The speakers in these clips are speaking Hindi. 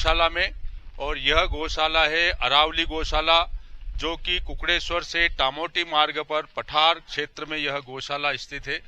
गौशाला में, और यह गौशाला है अरावली गौशाला, जो कि कुकड़ेश्वर से टामोटी मार्ग पर पठार क्षेत्र में यह गौशाला स्थित है।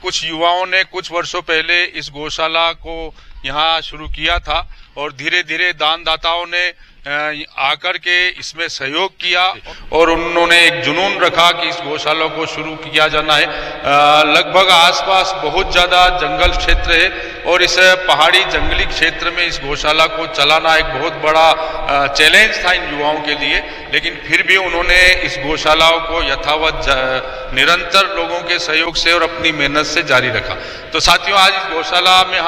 कुछ युवाओं ने कुछ वर्षों पहले इस गौशाला को यहाँ शुरू किया था, और धीरे धीरे दानदाताओं ने आकर के इसमें सहयोग किया, और उन्होंने एक जुनून रखा कि इस गौशाला को शुरू किया जाना है। लगभग आसपास बहुत ज्यादा जंगल क्षेत्र है, और इस पहाड़ी जंगली क्षेत्र में इस गौशाला को चलाना एक बहुत बड़ा चैलेंज था इन युवाओं के लिए, लेकिन फिर भी उन्होंने इस गौशालाओं को यथावत निरंतर लोगों के सहयोग से और अपनी मेहनत से जारी रखा। तो साथियों, आज इस गौशाला में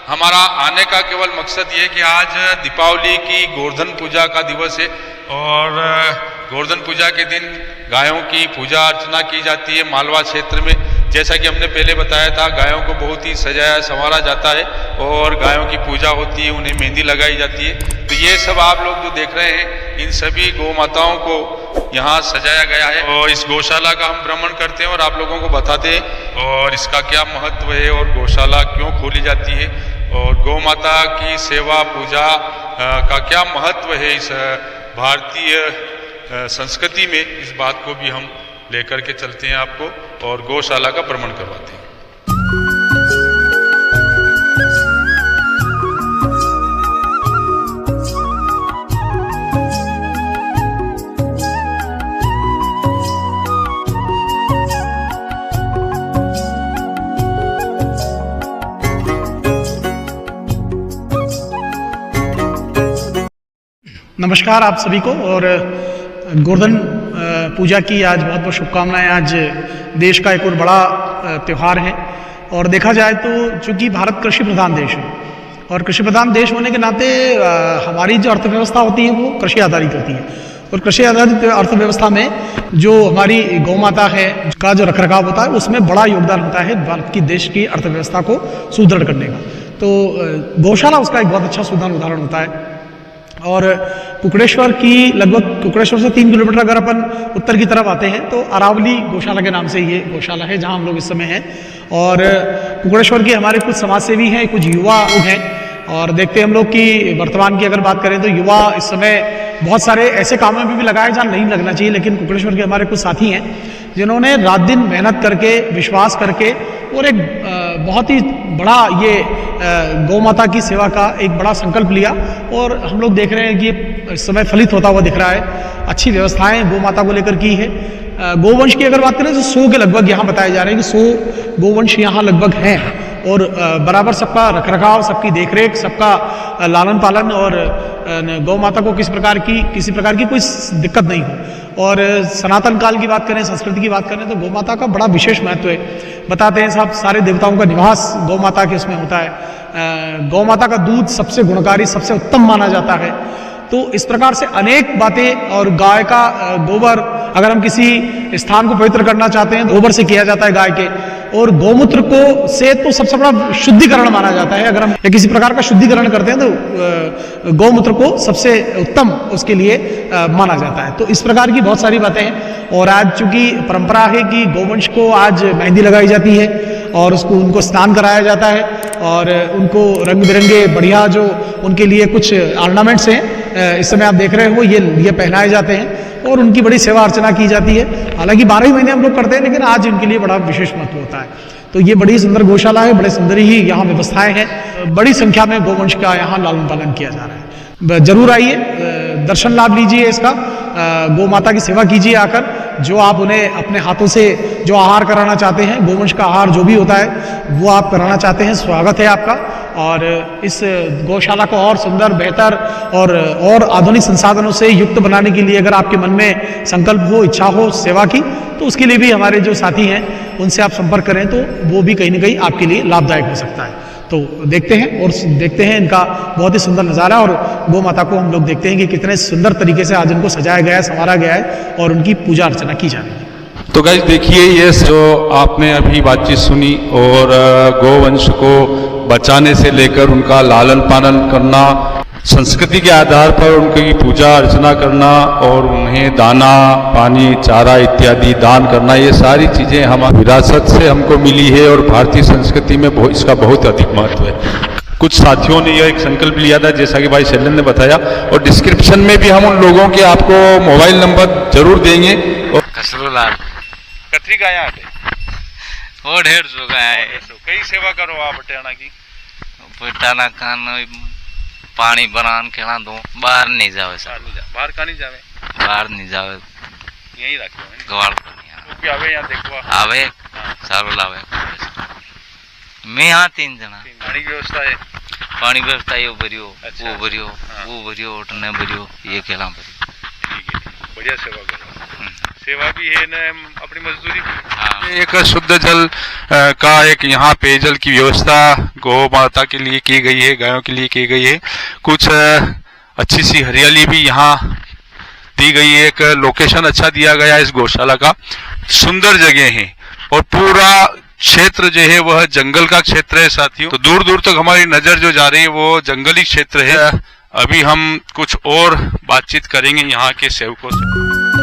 हमारा आने का केवल मकसद ये कि आज दीपावली की गोवर्धन पूजा का दिवस है, और गोवर्धन पूजा के दिन गायों की पूजा अर्चना की जाती है मालवा क्षेत्र में। जैसा कि हमने पहले बताया था, गायों को बहुत ही सजाया संवारा जाता है, और गायों की पूजा होती है, उन्हें मेहंदी लगाई जाती है। तो ये सब आप लोग जो देख रहे हैं, इन सभी गौ माताओं को यहाँ सजाया गया है, और इस गौशाला का हम भ्रमण करते हैं और आप लोगों को बताते हैं और इसका क्या महत्व है, और गौशाला क्यों खोली जाती है, और गौ माता की सेवा पूजा का क्या महत्व है इस भारतीय संस्कृति में। इस बात को भी हम लेकर के चलते हैं आपको, और गौशाला का भ्रमण करवाते हैं। नमस्कार आप सभी को, और गोवर्धन पूजा की आज बहुत बहुत शुभकामनाएं। आज देश का एक और बड़ा त्यौहार है, और देखा जाए तो चूंकि भारत कृषि प्रधान देश है, और कृषि प्रधान देश होने के नाते हमारी जो अर्थव्यवस्था होती है वो कृषि आधारित होती है, और कृषि आधारित अर्थव्यवस्था में जो हमारी गौ माता है का जो रखरखाव होता है, उसमें बड़ा योगदान होता है भारत की देश की अर्थव्यवस्था को सुदृढ़ करने का। तो गौशाला उसका एक बहुत अच्छा उदाहरण होता है। और कुकड़ेश्वर से 3 किलोमीटर अगर अपन उत्तर की तरफ आते हैं तो अरावली गौशाला के नाम से ये गौशाला है, जहां हम लोग इस समय हैं। और कुकड़ेश्वर के हमारे कुछ समाजसेवी हैं, कुछ युवा हैं, और देखते हैं हम लोग कि वर्तमान की अगर बात करें तो युवा इस समय बहुत सारे ऐसे कामों में भी लगाए जहाँ नहीं लगना चाहिए, लेकिन कुकड़ेश्वर के हमारे कुछ साथी हैं जिन्होंने रात दिन मेहनत करके, विश्वास करके, और एक बहुत ही बड़ा ये गौ माता की सेवा का एक बड़ा संकल्प लिया। और हम लोग देख रहे हैं कि इस समय फलित होता हुआ दिख रहा है। अच्छी व्यवस्थाएं गौ माता को लेकर की है। गोवंश की अगर बात करें तो 100 के लगभग यहाँ बताए जा रहे हैं कि 100 गोवंश यहाँ लगभग हैं और बराबर सबका रखरखाव, सबकी देखरेख, सबका लालन पालन और गौ माता को किसी प्रकार की कोई दिक्कत नहीं हो। और सनातन काल की बात करें, संस्कृति की बात करें तो गौ माता का बड़ा विशेष महत्व है। बताते हैं साहब सारे देवताओं का निवास गौ माता के उसमें होता है। गौ माता का दूध सबसे गुणकारी, सबसे उत्तम माना जाता है। तो इस प्रकार से अनेक बातें, और गाय का गोबर, अगर हम किसी स्थान को पवित्र करना चाहते हैं तो गोबर से किया जाता है गाय के, और गौमूत्र को से तो सबसे बड़ा शुद्धिकरण माना जाता है। अगर हम या किसी प्रकार का शुद्धिकरण करते हैं तो गौमूत्र को सबसे उत्तम उसके लिए माना जाता है। तो इस प्रकार की बहुत सारी बातें हैं। और आज चूंकि परंपरा है कि गौवंश को आज मेहंदी लगाई जाती है और उनको स्नान कराया जाता है और उनको रंग बिरंगे बढ़िया जो उनके लिए कुछ ऑर्नामेंट्स हैं इस समय आप देख रहे हो ये पहनाए जाते हैं और उनकी बड़ी सेवा अर्चना की जाती है। हालांकि 12 ही महीने हम लोग करते हैं, लेकिन आज इनके लिए बड़ा विशेष महत्व होता है। तो ये बड़ी सुंदर गौशाला है, बड़े सुंदर ही यहाँ व्यवस्थाएं हैं। बड़ी संख्या में गौवंश का यहाँ लालन पालन किया जा रहा है। जरूर आइए, दर्शन लाभ लीजिए इसका, गौ माता की सेवा कीजिए आकर। जो आप उन्हें अपने हाथों से जो आहार कराना चाहते हैं, गोवंश का आहार जो भी होता है वो आप कराना चाहते हैं, स्वागत है आपका। और इस गौशाला को और सुंदर, बेहतर और आधुनिक संसाधनों से युक्त बनाने के लिए अगर आपके मन में संकल्प हो, इच्छा हो सेवा की, तो उसके लिए भी हमारे जो साथी हैं उनसे आप संपर्क करें तो वो भी कहीं ना कहीं आपके लिए लाभदायक हो सकता है। तो देखते हैं इनका बहुत ही सुंदर नज़ारा, और गौ माता को हम लोग देखते हैं कि कितने सुंदर तरीके से आज इनको सजाया गया है, संवारा गया है और उनकी पूजा अर्चना की जा रही है। तो गाइस देखिए, ये जो आपने अभी बातचीत सुनी, और गोवंश को बचाने से लेकर उनका लालन पालन करना, संस्कृति के आधार पर उनकी पूजा अर्चना करना और उन्हें दाना पानी चारा इत्यादि दान करना, ये सारी चीज़ें हमारी विरासत से हमको मिली है और भारतीय संस्कृति में इसका बहुत अधिक महत्व है। कुछ साथियों ने यह एक संकल्प लिया था, जैसा कि भाई शैलेंद्र ने बताया, और डिस्क्रिप्शन में भी हम उन लोगों के आपको मोबाइल नंबर जरूर देंगे। और कसरूलाल कतरी गाय आटे वो 150 का है। कई सेवा करो आप बटाना की? बटाना खान पानी बनान खेला दो, बाहर नहीं जावे सर। बाहर का नहीं जावे? बाहर नहीं जावे, यही रखो गवाड़ तो आवे यहाँ देखो आवे सारो लावे। मैं यहाँ 3 जना। पानी की व्यवस्था है? पानी व्यवस्था ये भरियो, अच्छा। वो भरियो, हाँ। वो भरियो, उठने भरियो, ये खेला भरियो। ठीक है, बढ़िया सेवा करो। सेवा भी है न, अपनी मजदूरी भी। हाँ। एक शुद्ध जल का एक यहाँ पेयजल की व्यवस्था गौ माता के लिए की गई है, गायों के लिए की गई है। कुछ अच्छी सी हरियाली भी यहाँ दी गई है। एक लोकेशन अच्छा दिया गया इस गौशाला का, सुंदर जगह है और पूरा क्षेत्र जो है वह जंगल का क्षेत्र है साथियों। तो दूर दूर तक हमारी नजर जो जा रही है वो जंगली क्षेत्र है। अभी हम कुछ और बातचीत करेंगे यहाँ के सेवकों से।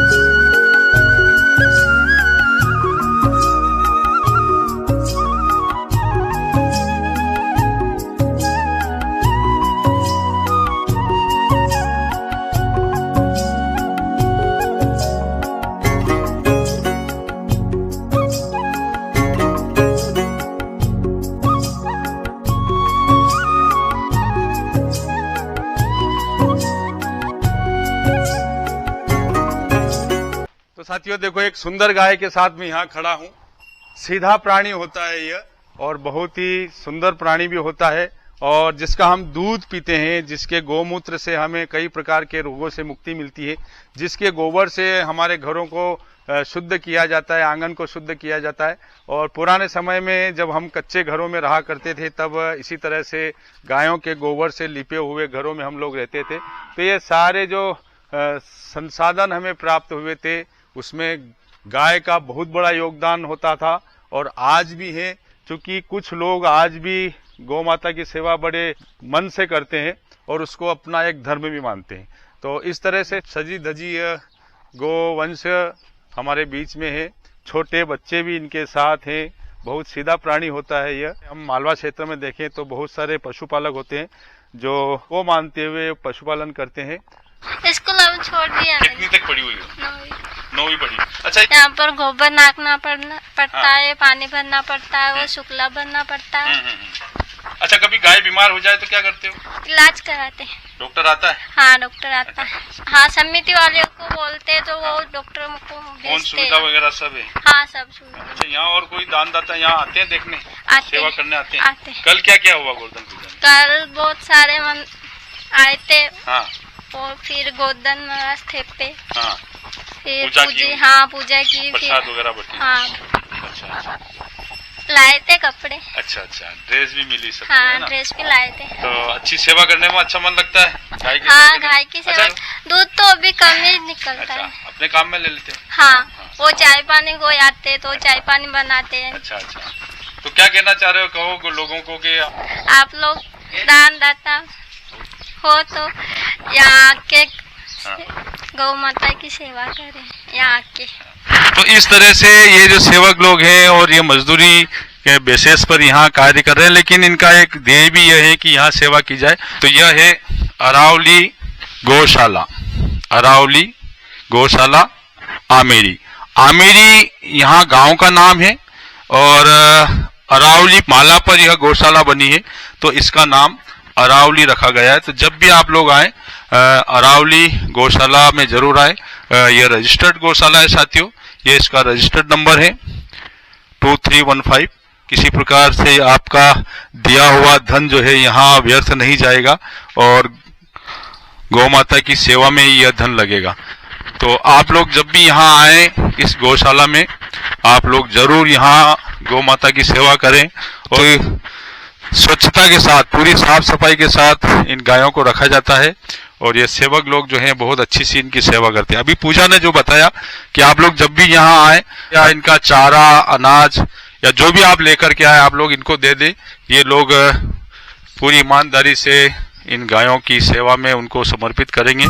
साथियों देखो, एक सुंदर गाय के साथ में यहाँ खड़ा हूँ। सीधा प्राणी होता है यह, और बहुत ही सुंदर प्राणी भी होता है, और जिसका हम दूध पीते हैं, जिसके गौमूत्र से हमें कई प्रकार के रोगों से मुक्ति मिलती है, जिसके गोबर से हमारे घरों को शुद्ध किया जाता है, आंगन को शुद्ध किया जाता है। और पुराने समय में जब हम कच्चे घरों में रहा करते थे तब इसी तरह से गायों के गोबर से लिपे हुए घरों में हम लोग रहते थे। तो ये सारे जो संसाधन हमें प्राप्त हुए थे उसमें गाय का बहुत बड़ा योगदान होता था, और आज भी है। क्योंकि कुछ लोग आज भी गौ माता की सेवा बड़े मन से करते हैं और उसको अपना एक धर्म भी मानते हैं। तो इस तरह से सजी धजी गोवंश हमारे बीच में है। छोटे बच्चे भी इनके साथ हैं। बहुत सीधा प्राणी होता है यह। हम मालवा क्षेत्र में देखें तो बहुत सारे पशुपालक होते हैं जो वो मानते हुए पशुपालन करते हैं। स्कूल अब छोड़ दिया। कितनी तक पढ़ी हुई हो? 9वीं पढ़ी। अच्छा, यहाँ पर गोबर नाकना पड़ता है, पानी भरना पड़ता है, वो शुक्ला भरना पड़ता है। अच्छा, कभी गाय बीमार हो जाए तो क्या करते हो? इलाज कराते हैं। डॉक्टर आता है? हाँ डॉक्टर आता है। हाँ समिति वाले को बोलते तो वो डॉक्टर को फोन भेजते सुविधा हैं। वगैरह सब है? हाँ सब सुविधा अच्छा, यहाँ और कोई दानदाता यहाँ आते हैं देखने, आते सेवा हैं। करने आते हैं? आते हैं। कल क्या क्या हुआ गोवर्धन पूजा में? कल बहुत सारे आए थे हाँ और फिर गोवर्धन महाराज थे पे हाँ, फिर पूजा की? हाँ पूजा की। प्रसाद फिर वगैरह बटी? हाँ अच्छा अच्छा लाए थे कपड़े। अच्छा अच्छा, ड्रेस भी मिली सबको, है हाँ ना? ड्रेस भी लाए थे। तो अच्छी सेवा करने में अच्छा मन लगता है? गाय की हाँ सेवा करने में? गाय की सेवा। अच्छा, दूध तो अभी कम ही निकलता अच्छा, है। अपने काम में ले लेते हैं? हाँ वो चाय पानी को आते तो चाय पानी बनाते हैं। अच्छा अच्छा, तो क्या कहना चाह रहे हो, कहो लोगों को कि आप लोग दान दाता हो तो यहाँ आके गौ माता की सेवा करें यहाँ आके। तो इस तरह से ये जो सेवक लोग हैं और ये मजदूरी के बेसिस पर यहाँ कार्य कर रहे हैं, लेकिन इनका एक ध्येय भी यह है कि यहाँ सेवा की जाए। तो यह है अरावली गौशाला, अरावली गौशाला आमेरी। आमेरी यहाँ गांव का नाम है और अरावली माला पर यह गौशाला बनी है, तो इसका नाम अरावली रखा गया है। तो जब भी आप लोग आए अरावली गौशाला में जरूर आए। यह रजिस्टर्ड गौशाला है साथियों, ये इसका रजिस्टर्ड नंबर है 2315। किसी प्रकार से आपका दिया हुआ धन जो है यहाँ व्यर्थ नहीं जाएगा और गौ माता की सेवा में यह धन लगेगा। तो आप लोग जब भी यहाँ आए इस गौशाला में, आप लोग जरूर यहाँ गौ माता की सेवा करें और स्वच्छता के साथ, पूरी साफ सफाई के साथ इन गायों को रखा जाता है और ये सेवक लोग जो हैं बहुत अच्छी सी इनकी सेवा करते हैं। अभी पूजा ने जो बताया कि आप लोग जब भी यहाँ आए या इनका चारा, अनाज या जो भी आप लेकर के आए आप लोग इनको दे दें। ये लोग पूरी ईमानदारी से इन गायों की सेवा में उनको समर्पित करेंगे।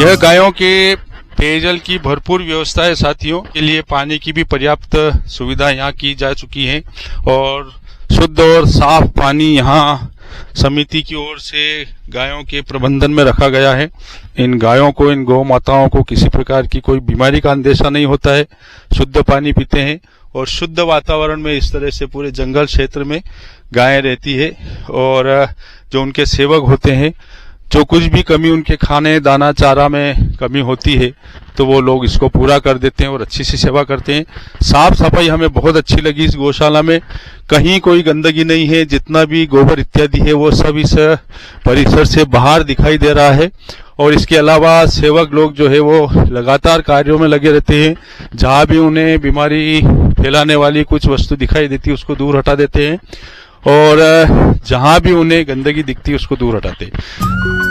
यह गायों के पेयजल की भरपूर व्यवस्था है साथियों, के लिए पानी की भी पर्याप्त सुविधा यहाँ की जा चुकी है और शुद्ध और साफ पानी यहाँ समिति की ओर से गायों के प्रबंधन में रखा गया है। इन गायों को, इन गौ माताओं को किसी प्रकार की कोई बीमारी का अंदेशा नहीं होता है, शुद्ध पानी पीते हैं और शुद्ध वातावरण में इस तरह से पूरे जंगल क्षेत्र में गायें रहती है। और जो उनके सेवक होते हैं, जो कुछ भी कमी उनके खाने, दाना, चारा में कमी होती है तो वो लोग इसको पूरा कर देते हैं और अच्छी सी सेवा करते हैं। साफ सफाई हमें बहुत अच्छी लगी इस गौशाला में, कहीं कोई गंदगी नहीं है। जितना भी गोबर इत्यादि है वो सब इस परिसर से बाहर दिखाई दे रहा है। और इसके अलावा सेवक लोग जो है वो लगातार कार्यों में लगे रहते हैं। जहां भी उन्हें बीमारी फैलाने वाली कुछ वस्तु दिखाई देती है उसको दूर हटा देते हैं और जहां भी उन्हें गंदगी दिखती है उसको दूर हटाते हैं।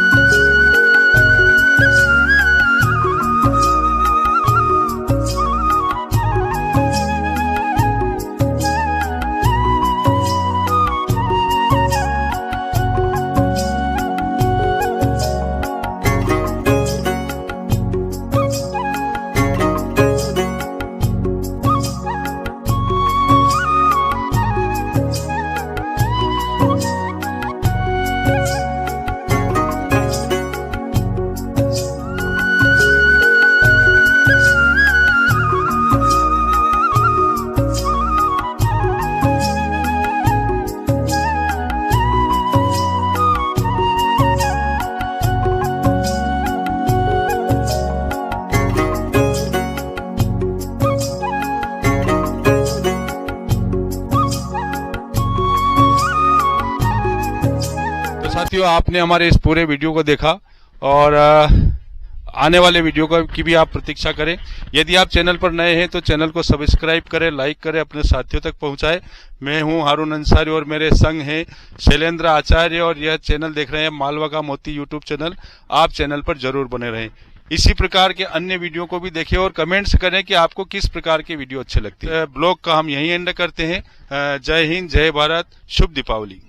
साथियों, आपने हमारे इस पूरे वीडियो को देखा और आने वाले वीडियो की भी आप प्रतीक्षा करें। यदि आप चैनल पर नए हैं तो चैनल को सब्सक्राइब करें, लाइक करें, अपने साथियों तक पहुंचाएं। मैं हूं हारून अंसारी और मेरे संग हैं शैलेंद्र आचार्य और यह चैनल देख रहे हैं मालवा का मोती यूट्यूब चैनल। आप चैनल पर जरूर बने रहें। इसी प्रकार के अन्य वीडियो को भी देखें और कमेंट्स करें कि आपको किस प्रकार के वीडियो अच्छे लगते हैं। ब्लॉग का हम यही एंड करते हैं। जय हिंद, जय भारत, शुभ दीपावली।